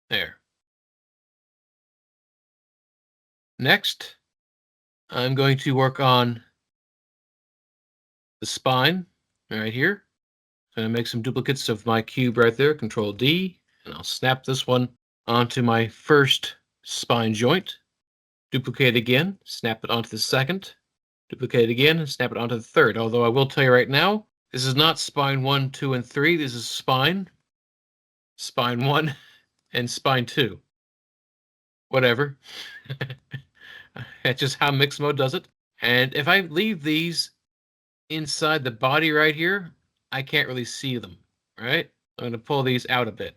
There. Next, I'm going to work on the spine right here. I'm going to make some duplicates of my cube right there, Control D, and I'll snap this one onto my first spine joint. Duplicate again, snap it onto the second. Duplicate again, and snap it onto the third. Although I will tell you right now, this is not spine 1, 2, and 3. This is spine 1, and spine 2. Whatever. That's just how mix mode does it. And if I leave these inside the body right here, I can't really see them, right? I'm going to pull these out a bit.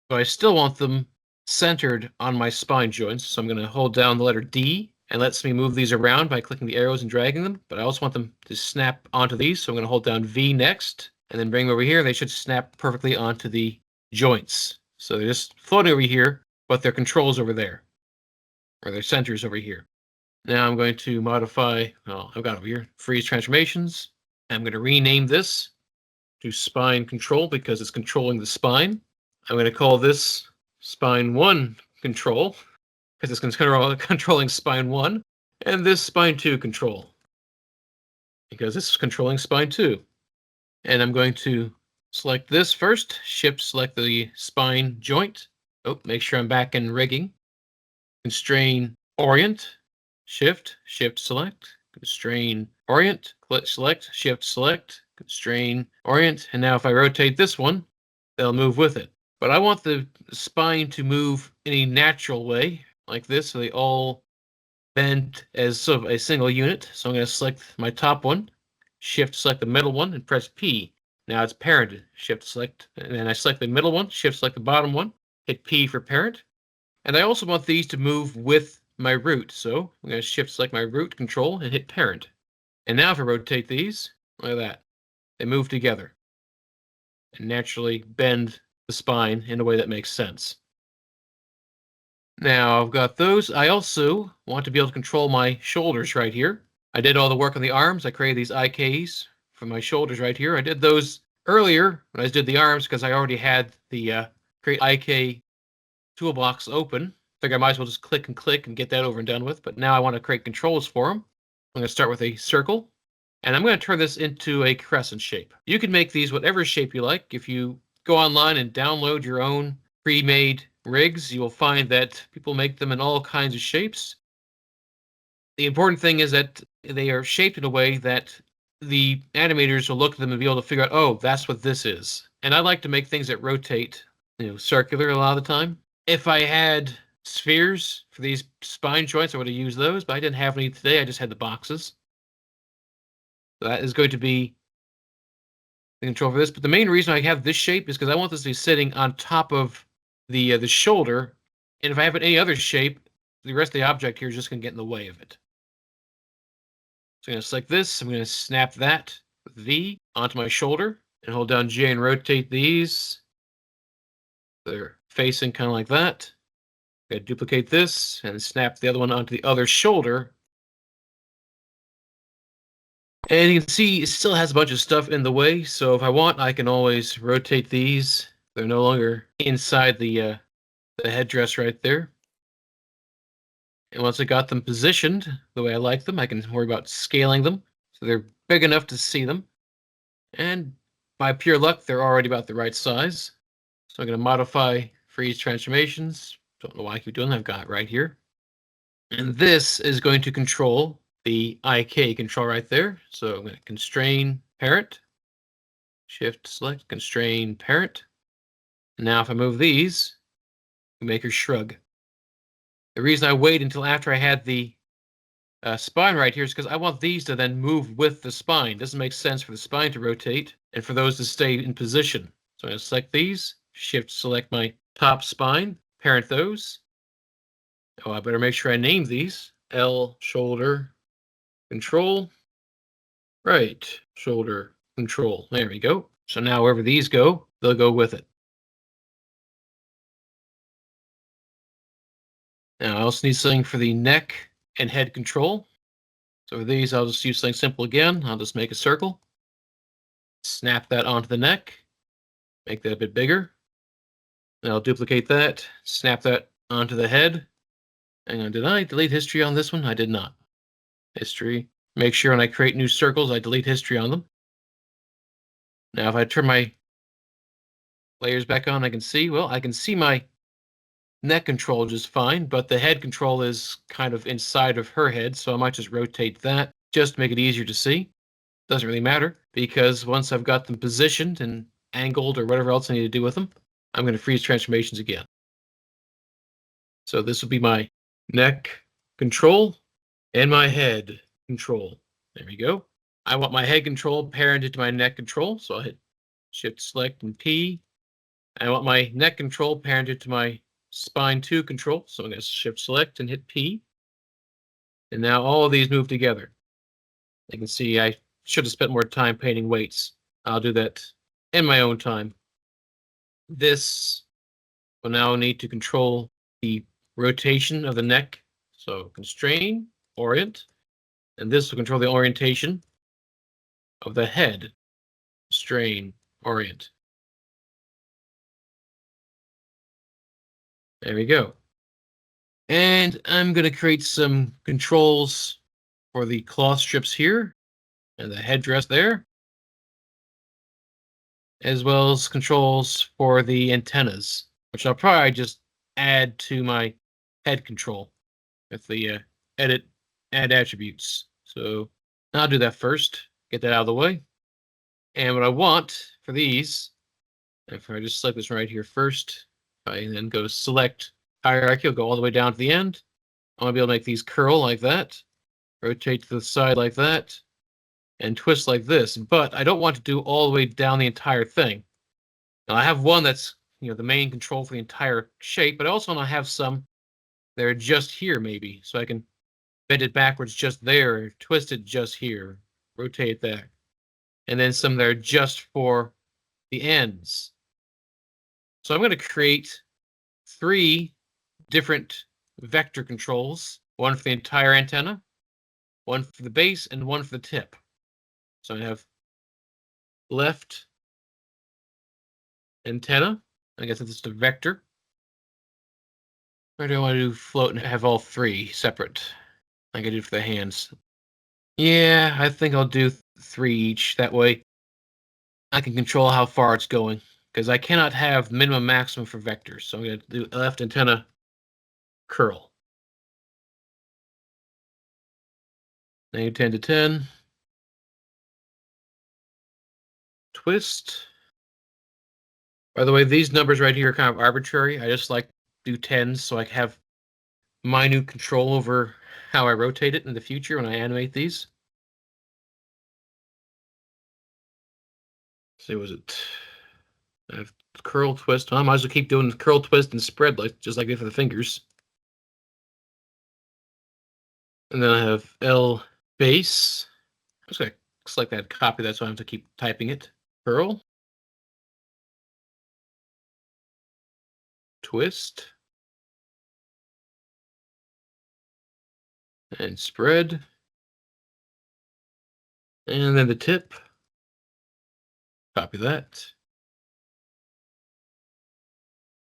So I still want them centered on my spine joints, so I'm going to hold down the letter D, and lets me move these around by clicking the arrows and dragging them, but I also want them to snap onto these, so I'm going to hold down V next, and then bring them over here, and they should snap perfectly onto the joints. So they're just floating over here, but their controls over there, or their centers over here. Now I'm going to modify, well, I've got over here, freeze transformations. I'm going to rename this to spine control because it's controlling the spine. I'm going to call this spine 1 control because it's controlling spine 1, and this spine 2 control because this is controlling spine 2. And I'm going to select this first, shift select the spine joint. Oh, make sure I'm back in rigging. Constrain orient, shift select, constrain orient, click select, shift select, constrain orient. And now if I rotate this one, they'll move with it. But I want the spine to move in a natural way, like this, so they all bend as sort of a single unit. So I'm going to select my top one, shift select the middle one, and press P. Now it's parented. Shift select, and then I select the middle one, shift select the bottom one, hit P for parent. And I also want these to move with my root. So I'm going to shift select my root control and hit parent. And now if I rotate these, look at that. They move together and naturally bend the spine in a way that makes sense. Now I've got those. I also want to be able to control my shoulders right here. I did all the work on the arms. I created these IKs for my shoulders right here. I did those earlier when I did the arms because I already had the create IK toolbox open. Figure I might as well just click and get that over and done with. But now I want to create controls for them. I'm going to start with a circle, and I'm going to turn this into a crescent shape. You can make these whatever shape you like. If you go online and download your own pre-made rigs, you will find that people make them in all kinds of shapes. The important thing is that they are shaped in a way that the animators will look at them and be able to figure out, oh, that's what this is. And I like to make things that rotate, circular a lot of the time. If I had spheres for these spine joints, I would have used those, but I didn't have any today. I just had the boxes. So that is going to be the control for this. But the main reason I have this shape is because I want this to be sitting on top of the shoulder. And if I have it any other shape, the rest of the object here is just going to get in the way of it. So I'm going to select this. I'm going to snap that with V onto my shoulder and hold down J and rotate these. They're facing kind of like that. I'm going to duplicate this and snap the other one onto the other shoulder. And you can see it still has a bunch of stuff in the way. So if I want, I can always rotate these. They're no longer inside the headdress right there. And once I got them positioned the way I like them, I can worry about scaling them so they're big enough to see them. And by pure luck, they're already about the right size. So I'm going to modify freeze transformations. Don't know why I keep doing that. I've got it right here. And this is going to control the IK control right there. So I'm going to constrain parent, shift select, constrain parent. And now if I move these, make her shrug. The reason I wait until after I had the spine right here is because I want these to then move with the spine. Doesn't make sense for the spine to rotate and for those to stay in position. So I'm going to select these, shift select my top spine, parent those. Oh, I better make sure I name these. L shoulder control, right shoulder control. There we go. So now wherever these go, they'll go with it. Now I also need something for the neck and head control. So for these, I'll just use something simple again. I'll just make a circle, snap that onto the neck, Make that a bit bigger. And I'll duplicate that, snap that onto the head. Hang on, did I delete history on this one? I did not. History. Make sure when I create new circles, I delete history on them. Now, if I turn my layers back on, I can see my neck control just fine, but the head control is kind of inside of her head, so I might just rotate that just to make it easier to see. Doesn't really matter, because once I've got them positioned and angled or whatever else I need to do with them, I'm going to freeze transformations again. So this will be my neck control and my head control. There we go. I want my head control parented to my neck control, so I'll hit Shift Select and P. I want my neck control parented to my spine 2 control, so I'm going to Shift Select and hit P. And now all of these move together. You can see I should have spent more time painting weights. I'll do that in my own time. This will now need to control the rotation of the neck. So constrain, orient, and this will control the orientation of the head. Strain, orient. There we go. And I'm going to create some controls for the cloth strips here and the headdress there, as well as controls for the antennas, which I'll probably just add to my head control with the edit, add attributes. So I'll do that first, get that out of the way. And what I want for these, if I just select this right here first, I then go select hierarchy, I'll go all the way down to the end. I want to be able to make these curl like that, rotate to the side like that, and twist like this. But I don't want to do all the way down the entire thing. Now I have one that's the main control for the entire shape, but I also want to have some that are just here maybe, so I can bend it backwards just there, twist it just here, rotate that, and then some that are just for the ends. So I'm going to create 3 different vector controls, one for the entire antenna, one for the base, and one for the tip. So I have left antenna. I guess it's just a vector. Or do I want to do float and have all 3 separate, like I did for the hands? Yeah, I think I'll do 3 each. That way I can control how far it's going, because I cannot have minimum maximum for vectors. So I'm going to do left antenna curl. -10 to 10. Twist. By the way, these numbers right here are kind of arbitrary. I just like do 10s so I have minute control over how I rotate it in the future when I animate these. See, was it? I have curl, twist. I might as well keep doing curl, twist, and spread like just like I did for the fingers. And then I have L base. I'm just gonna select that, copy that, so I don't have to keep typing it. Curl, twist, and spread. And then the tip. Copy that.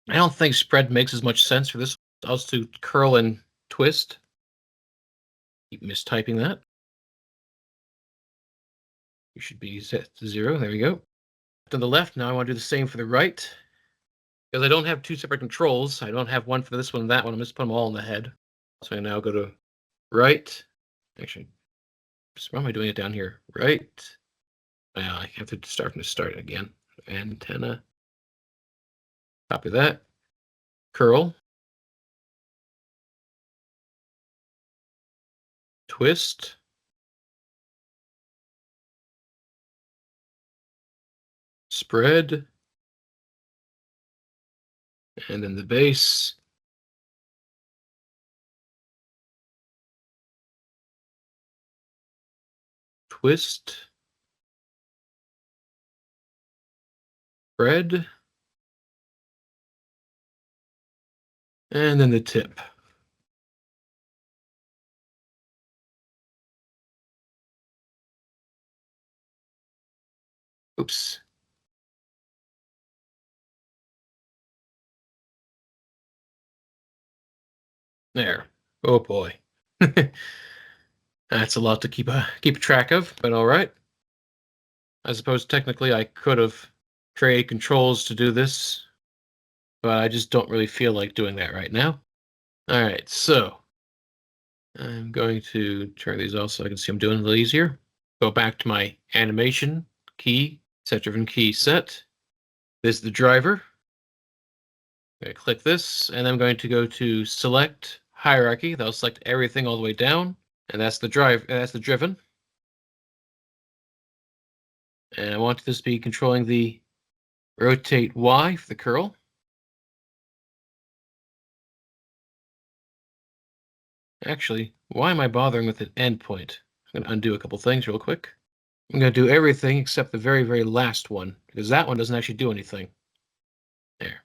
I don't think spread makes as much sense for this. I'll just do curl and twist. Keep mistyping that. You should be set to 0. There we go. To the left, now I want to do the same for the right. Because I don't have 2 separate controls. I don't have one for this one and that one. I'm just put them all in the head. So I now go to right. Actually, why am I doing it down here? Right. I have to start from the start again. Antenna. Copy that. Curl. Twist. Spread. And then the base. Twist. Spread. And then the tip. Oops. There. Oh boy. That's a lot to keep track of, but all right. I suppose technically I could have created controls to do this, but I just don't really feel like doing that right now. All right, so I'm going to turn these off so I can see I'm doing it a little easier. Go back to my animation key, set-driven key set. This is the driver. I'm going to click this, and I'm going to go to select hierarchy. That'll select everything all the way down, and that's the drive. That's the driven. And I want this to be controlling the rotate Y for the curl. Actually, why am I bothering with an endpoint? I'm going to undo a couple things real quick. I'm going to do everything except the very, very last one, because that one doesn't actually do anything. There.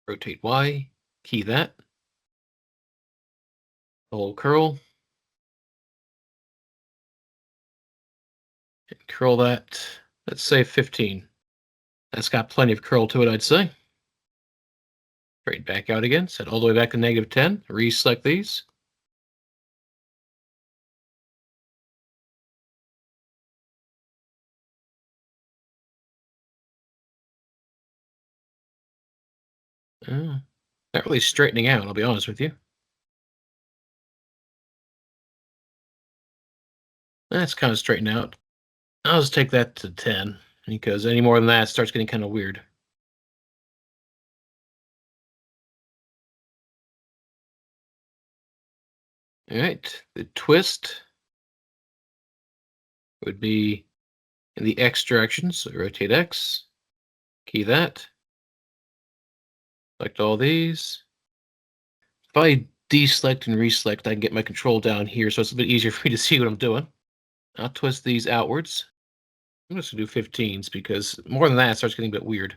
Rotate Y, key that. The whole curl. And curl that, let's say 15. That's got plenty of curl to it, I'd say. Straight back out again, set all the way back to -10. Reselect these. Not really straightening out, I'll be honest with you. That's kind of straightened out. I'll just take that to 10, because any more than that it starts getting kind of weird. All right, the twist would be in the X direction, so rotate X, key that, select all these. If I deselect and reselect, I can get my control down here, so it's a bit easier for me to see what I'm doing. I'll twist these outwards. I'm just gonna do 15s because more than that, it starts getting a bit weird.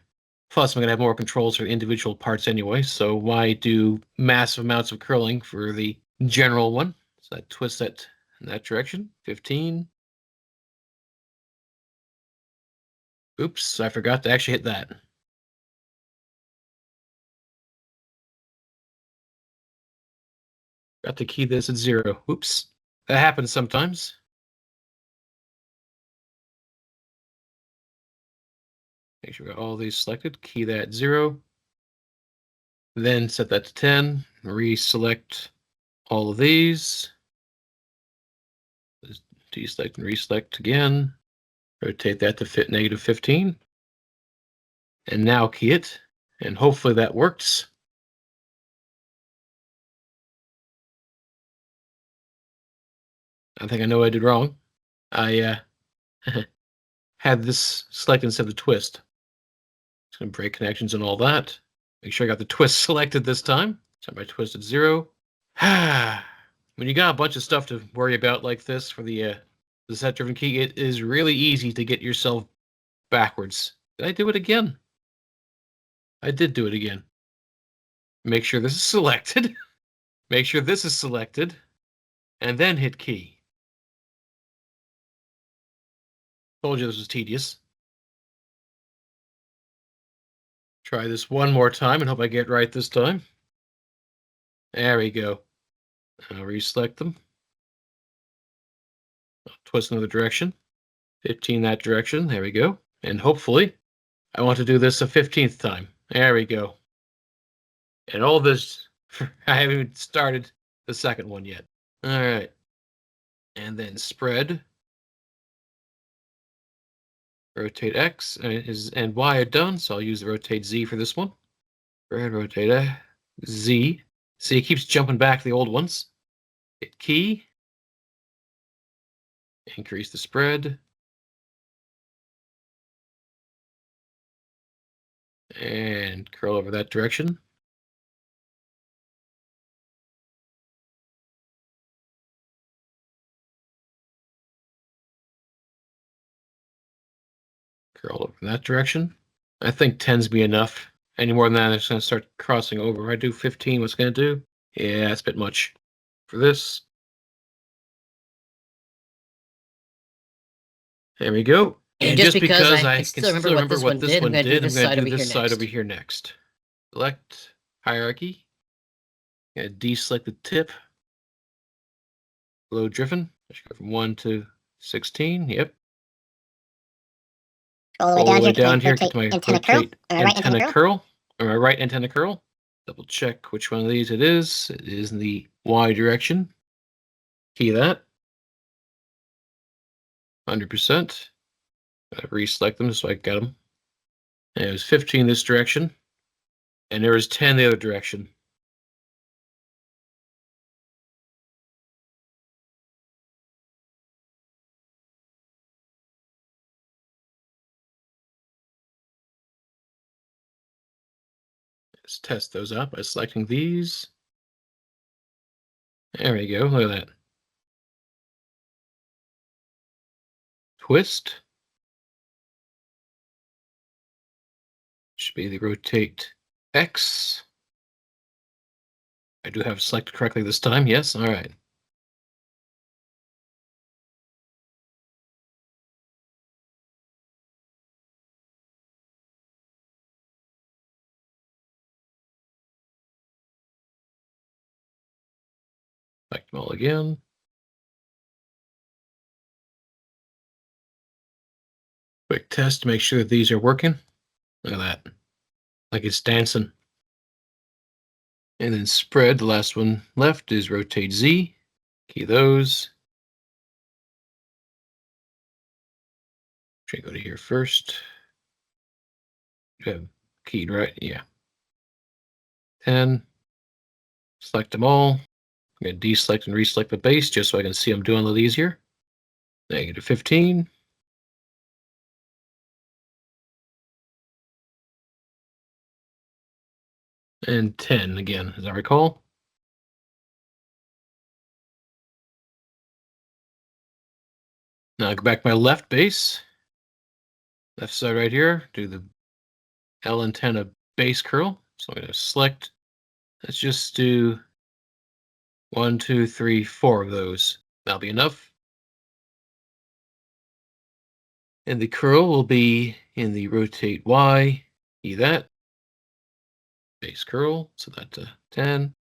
Plus, I'm gonna have more controls for individual parts anyway, so why do massive amounts of curling for the general one? So I twist that in that direction. 15. Oops, I forgot to actually hit that. Got to key this at 0. Oops. That happens sometimes. Make sure we got all these selected. Key that at 0. Then set that to 10. Reselect all of these. Deselect and reselect again. Rotate that to fit -15. And now key it. And hopefully that works. I think I know what I did wrong. I had this selected instead of the twist. Just gonna break connections and all that. Make sure I got the twist selected this time. Set my twist at 0. When you got a bunch of stuff to worry about like this for the set-driven key, it is really easy to get yourself backwards. Did I do it again? I did do it again. Make sure this is selected. Make sure this is selected. And then hit key. Told you this was tedious. Try this one more time and hope I get it right this time. There we go. I'll reselect them. I'll twist another direction. 15 that direction. There we go. And hopefully, I want to do this a 15th time. There we go. And all this, I haven't even started the second one yet. All right. And then spread. Rotate X and Y are done, so I'll use the rotate Z for this one. Spread, rotate Z. See, it keeps jumping back to the old ones. Hit key. Increase the spread. And curl over that direction. Curl over in that direction. I think 10's be enough. Any more than that, it's going to start crossing over. If I do 15, what's going to do? Yeah, that's a bit much. For this, there we go. And just because I can still remember what this one did, I'm going to do this side over here next. Select hierarchy. Deselect the tip. Low driven. I should go from 1 to 16. Yep. All the way down here, get to my rotate antenna curl. Or my right antenna curl. Double check which one of these it is. It is in the Y direction. Key that. 100%. Gotta reselect them so I got them. And it was 15 this direction. And there was 10 the other direction. Let's test those out by selecting these. There we go. Look at that. Twist. Should be the rotate X. I do have it selected correctly this time. Yes. All right. Select them all again. Quick test to make sure that these are working. Look at that. Like it's dancing. And then spread, the last one left is rotate Z. Key those. Should go to here first. You have keyed, right? Yeah. 10. Select them all. I'm going to deselect and reselect the base just so I can see them doing a little easier. -15. And 10 again, as I recall. Now I go back to my left base. Left side right here. Do the L antenna base curl. So I'm going to select. Let's just do 1, 2, 3, 4 of those. That'll be enough. And the curl will be in the rotate Y. Key that. Base curl. So that's 10.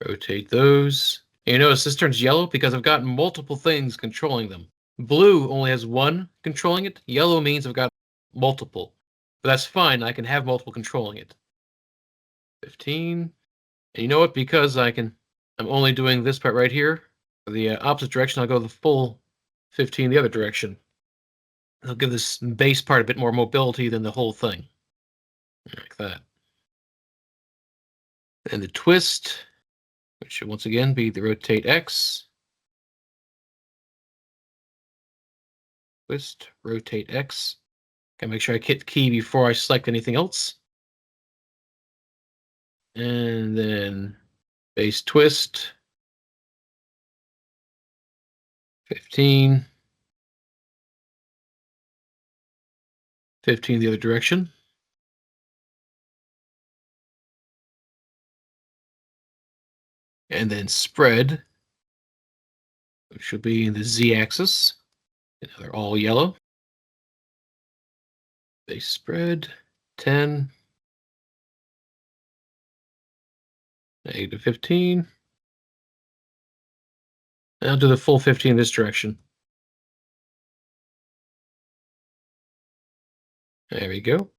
Rotate those. And you notice this turns yellow because I've got multiple things controlling them. Blue only has one controlling it. Yellow means I've got multiple. But that's fine. I can have multiple controlling it. 15. And you know what? Because I'm only doing this part right here. The opposite direction, I'll go the full 15 the other direction. I'll give this base part a bit more mobility than the whole thing. Like that. And the twist, which should once again be the rotate X. Twist, rotate X. Gotta make sure I hit key before I select anything else. And then base twist. 15. 15 the other direction. And then spread, which should be in the Z-axis. Now they're all yellow. Base spread, 10. -15. And I'll do the full 15 this direction. There we go.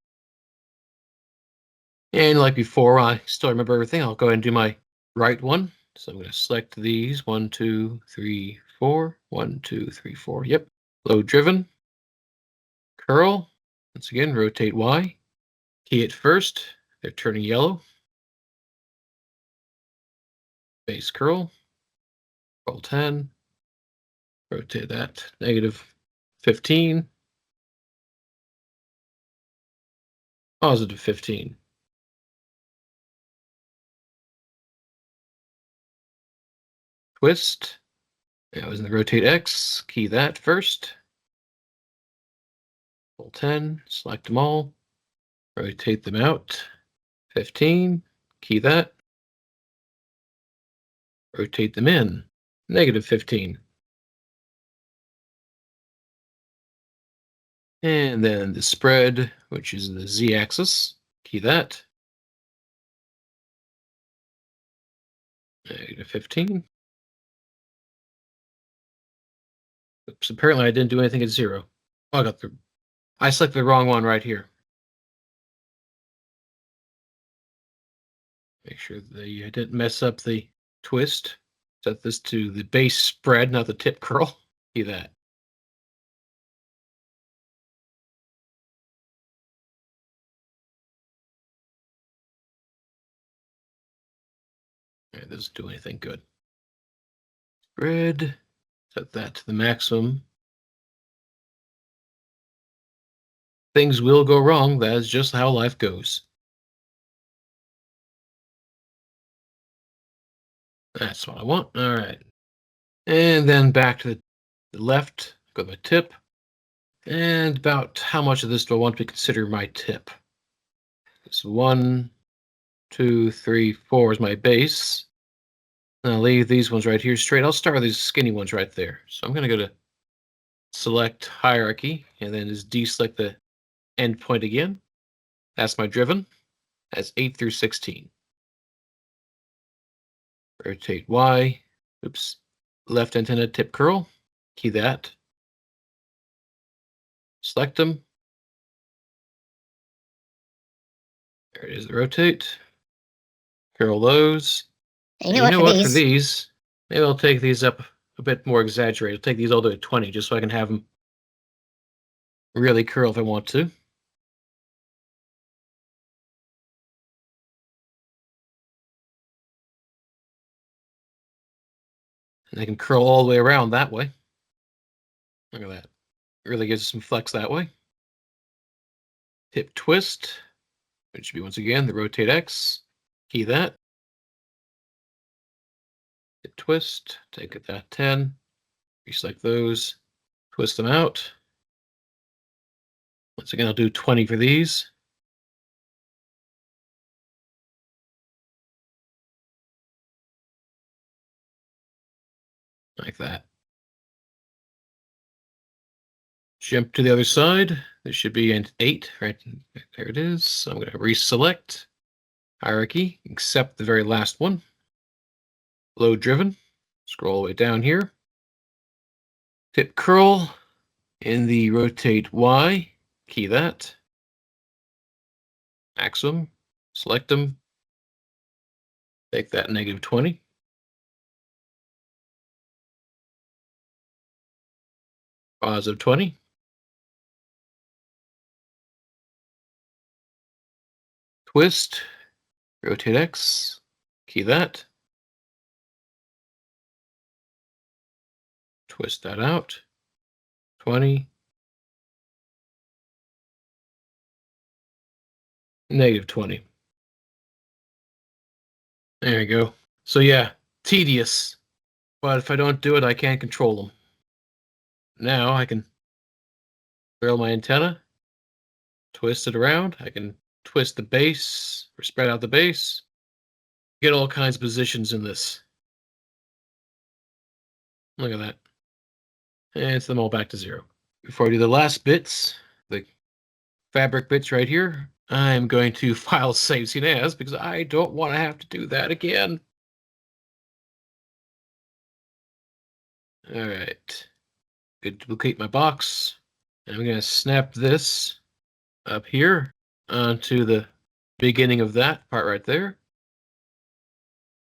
And like before, I still remember everything. I'll go ahead and do my right one. So I'm going to select these 1, 2, 3, 4. 1, 2, 3, 4. Yep. Low driven. Curl. Once again, rotate Y. Key it first. They're turning yellow. Base curl. Roll 10. Rotate that. -15. +15. Twist. That was in the rotate X. Key that first. Roll 10. Select them all. Rotate them out. 15. Key that. Rotate them in. -15. And then the spread, which is the Z-axis. Key that. -15. Oops, apparently I didn't do anything at 0. Oh, I selected the wrong one right here. Make sure that I didn't mess up the twist. Set this to the base spread, not the tip curl. See that. It doesn't do anything good. Spread. Set that to the maximum. Things will go wrong. That is just how life goes. That's what I want. All right. And then back to the left. Go to my tip. And about how much of this do I want to consider my tip? It's 1, 2, 3, 4 is my base. And I'll leave these ones right here straight. I'll start with these skinny ones right there. So I'm going to go to select hierarchy and then just deselect the endpoint again. That's my driven. That's 8 through 16. Rotate Y. Oops. Left antenna tip curl. Key that. Select them. There it is, the rotate. Curl those. And you know what, for these, maybe I'll take these up a bit more exaggerated. I'll take these all the way to 20 just so I can have them really curl if I want to. And they can curl all the way around that way. Look at that. It really gives us some flex that way. Tip twist, which should be once again the rotate X. Key that. Tip twist, take it that 10. Reselect those, twist them out. Once again, I'll do 20 for these. Like that. Jump to the other side. There should be an 8, right there it is. So I'm going to reselect hierarchy, except the very last one. Load driven. Scroll all the way down here. Tip curl in the rotate Y. Key that. Maximum. Select them. Take that -20. Positive 20. Twist. Rotate X. Key that. Twist that out. 20. -20. There you go. So yeah, tedious. But if I don't do it, I can't control them. Now I can curl my antenna, twist it around. I can twist the base or spread out the base. Get all kinds of positions in this. Look at that. And it's them all back to 0. Before I do the last bits, the fabric bits right here, I'm going to file save scene as because I don't want to have to do that again. All right. Good, duplicate my box. And I'm going to snap this up here onto the beginning of that part right there.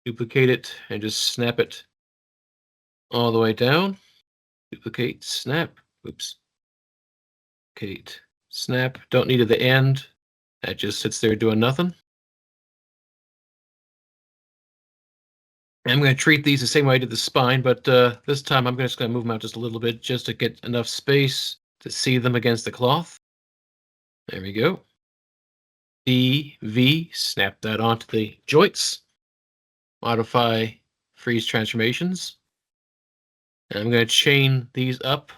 Duplicate it and just snap it all the way down. Duplicate, snap. Oops. Duplicate, snap. Don't need it at the end. That just sits there doing nothing. I'm going to treat these the same way I did the spine, but this time I'm just going to move them out just a little bit just to get enough space to see them against the cloth. There we go. D, V, snap that onto the joints. Modify freeze transformations. And I'm going to chain these up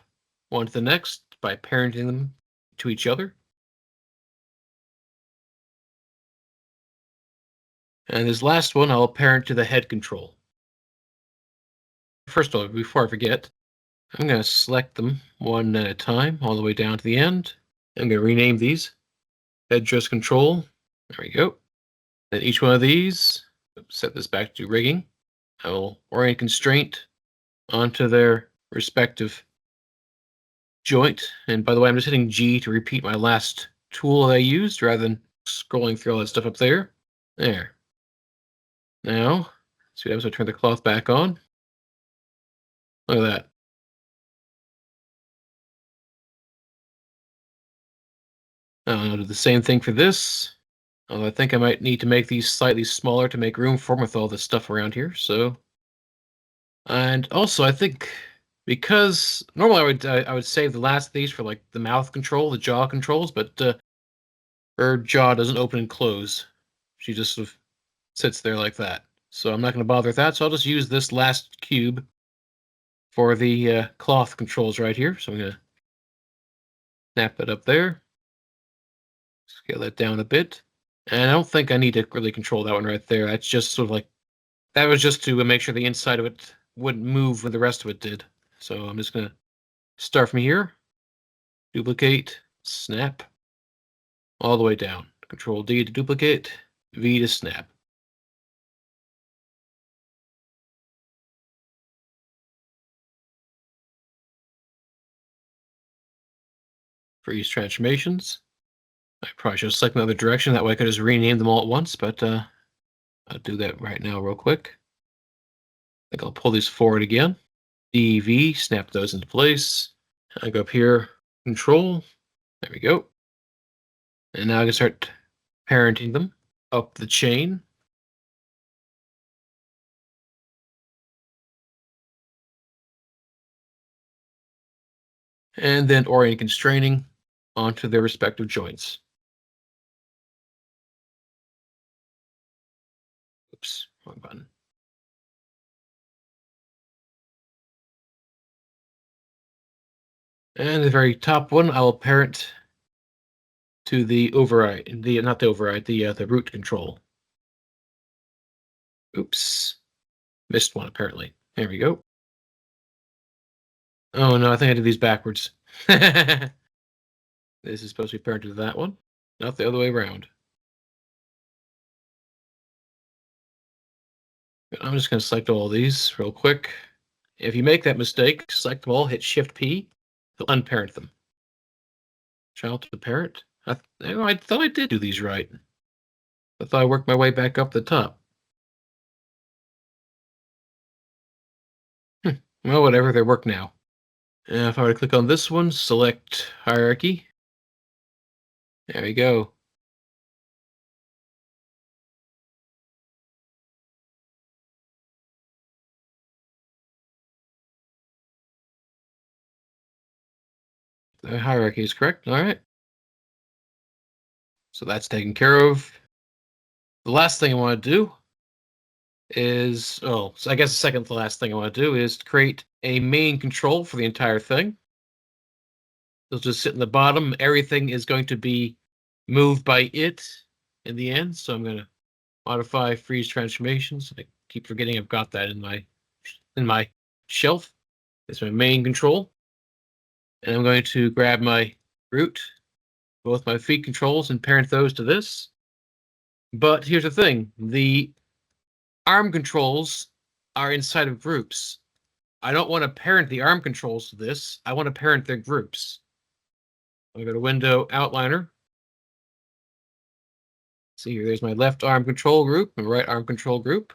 one to the next by parenting them to each other. And this last one, I'll parent to the head control. First of all, before I forget, I'm going to select them one at a time, all the way down to the end. I'm going to rename these. Headdress control. There we go. Then each one of these, set this back to rigging. I will orient constraint onto their respective joint. And by the way, I'm just hitting G to repeat my last tool that I used rather than scrolling through all that stuff up there. There. Now, see what happens if I turn the cloth back on. Look at that. I'll do the same thing for this. Although I think I might need to make these slightly smaller to make room for them with all this stuff around here. So, and also I think because normally I would save the last of these for like the mouth control, the jaw controls, but her jaw doesn't open and close. She just sort of sits there like that. So I'm not going to bother with that. So I'll just use this last cube for the cloth controls right here. So I'm going to snap that up there. Scale that down a bit. And I don't think I need to really control that one right there. That's just sort of like, that was just to make sure the inside of it wouldn't move when the rest of it did. So I'm just going to start from here, duplicate, snap, all the way down. Control D to duplicate, V to snap. Freeze transformations. I probably should select another direction. That way I could just rename them all at once, but I'll do that right now real quick. I think I'll pull these forward again. DV, snap those into place. I go up here, control. There we go. And now I can start parenting them up the chain. And then orient constraining onto their respective joints. Oops, wrong button. And the very top one, I will parent to the override, not the override, the root control. Oops, missed one apparently. There we go. Oh no, I think I did these backwards. This is supposed to be parented to that one, not the other way around. I'm just going to select all these real quick. If you make that mistake, select them all, hit Shift P, to unparent them. Child to parent. I thought I did do these right. I thought I worked my way back up the top. Well, whatever, they work now. If I were to click on this one, select hierarchy. There we go. The hierarchy is correct. All right. So that's taken care of. The last thing I want to do is, so I guess the second to last thing I want to do is create a main control for the entire thing. It'll just sit in the bottom. Everything is going to be moved by it in the end. So I'm going to modify freeze transformations. I keep forgetting I've got that in my shelf. It's my main control. And I'm going to grab my root, both my feet controls, and parent those to this. But here's the thing. The arm controls are inside of groups. I don't want to parent the arm controls to this. I want to parent their groups. I go to Window, Outliner. See here, there's my left arm control group, my right arm control group.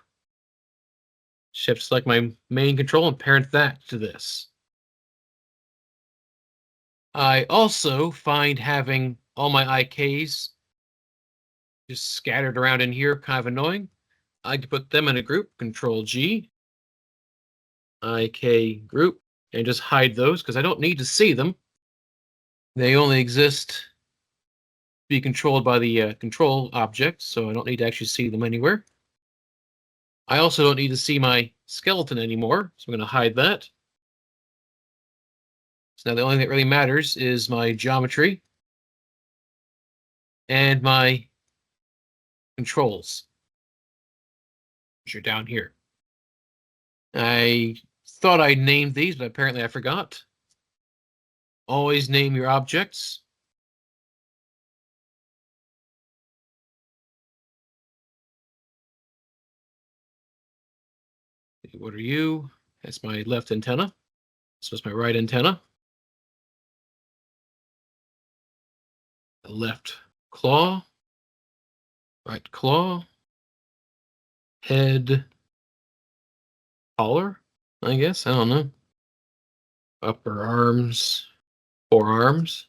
Shift select my main control and parent that to this. I also find having all my IKs just scattered around in here kind of annoying. I can put them in a group, Control G, IK group, and just hide those because I don't need to see them. They only exist to be controlled by the control object, so I don't need to actually see them anywhere. I also don't need to see my skeleton anymore, so I'm going to hide that. So now the only thing that really matters is my geometry and my controls, which are down here. I thought I named these, but apparently I forgot. Always name your objects. What are you? That's my left antenna. So it's my right antenna. Left claw. Right claw. Head. Collar, I guess. I don't know. Upper arms. Forearms.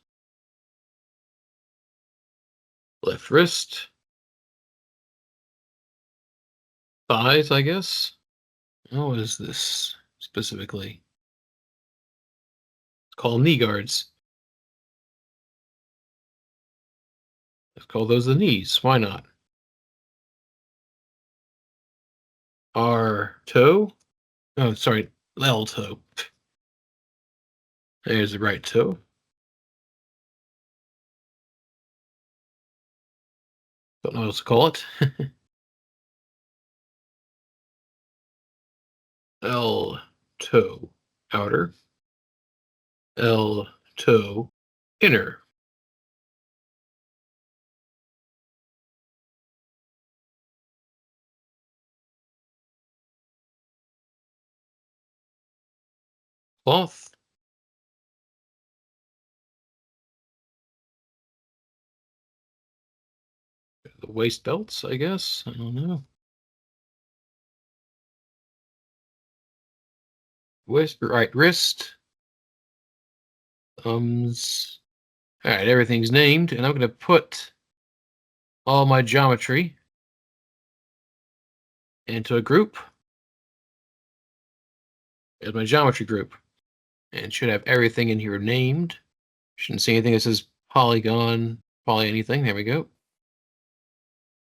Left wrist. Thighs, I guess. Oh, what is this specifically? It's called knee guards. Let's call those the knees. Why not? R toe. Oh, sorry, L toe. There's the right toe. Don't know what else to call it. L toe outer. L toe inner. Cloth. The waist belts, I guess. I don't know. Right wrist. Thumbs. All right, everything's named, and I'm going to put all my geometry into a group. As my geometry group, and should have everything in here named. Shouldn't see anything that says polygon, poly anything. There we go.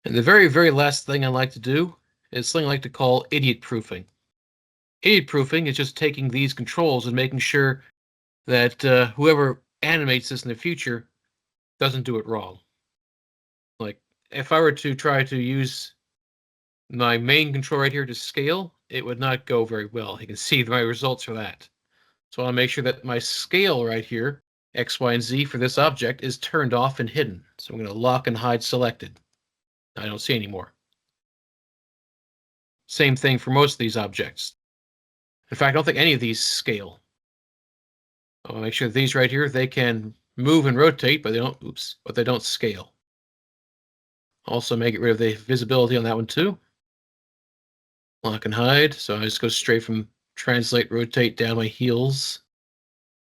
And the very, very last thing I like to do is something I like to call idiot proofing. Idiot proofing is just taking these controls and making sure that whoever animates this in the future doesn't do it wrong. Like, if I were to try to use my main control right here to scale, it would not go very well. You can see my results for that. So I want to make sure that my scale right here, X, Y, and Z for this object is turned off and hidden. So I'm going to lock and hide selected. I don't see anymore. Same thing for most of these objects. In fact, I don't think any of these scale. I'll make sure these right here, they can move and rotate, but they don't scale. Also make it rid of the visibility on that one too. Lock and hide. So I just go straight from translate, rotate down my heels.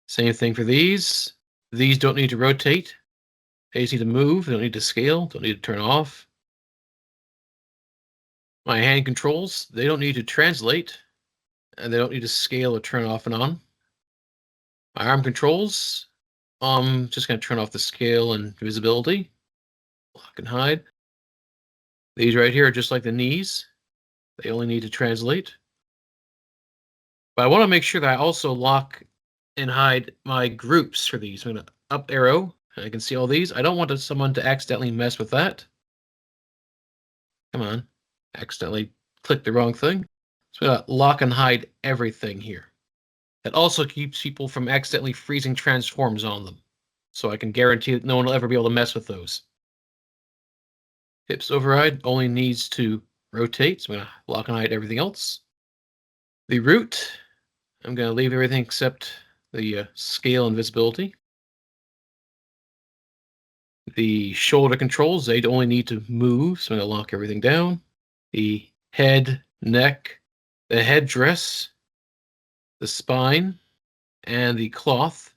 Same thing for these. These don't need to rotate. They just need to move. They don't need to scale. Don't need to turn off. My hand controls, they don't need to translate. And they don't need to scale or turn off and on. My arm controls, I'm just going to turn off the scale and visibility. Lock and hide. These right here are just like the knees. They only need to translate. But I want to make sure that I also lock and hide my groups for these. I'm going to up arrow. I can see all these. I don't want someone to accidentally mess with that. Come on. Accidentally click the wrong thing. So I'm going to lock and hide everything here. That also keeps people from accidentally freezing transforms on them. So I can guarantee that no one will ever be able to mess with those. Hips override only needs to rotate. So I'm going to lock and hide everything else. The root, I'm going to leave everything except the scale and visibility. The shoulder controls, they only need to move, so I'm going to lock everything down. The head, neck, the headdress, the spine, and the cloth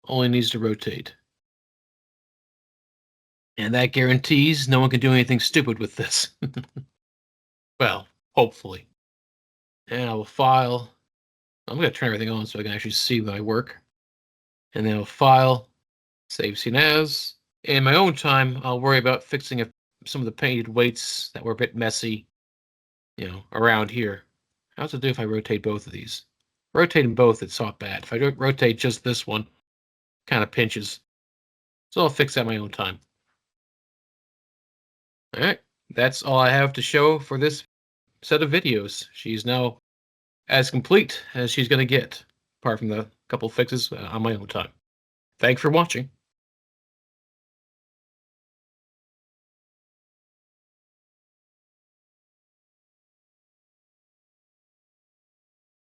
only needs to rotate. And that guarantees no one can do anything stupid with this. Well, hopefully. And I will file. I'm going to turn everything on so I can actually see my work. And then I'll file, save scene as. In my own time, I'll worry about fixing some of the painted weights that were a bit messy, around here. How's it do if I rotate both of these? Rotating both, it's not bad. If I rotate just this one, kind of pinches. So I'll fix that my own time. All right, that's all I have to show for this set of videos. She's now as complete as she's going to get, apart from the couple fixes on my own time. Thanks for watching.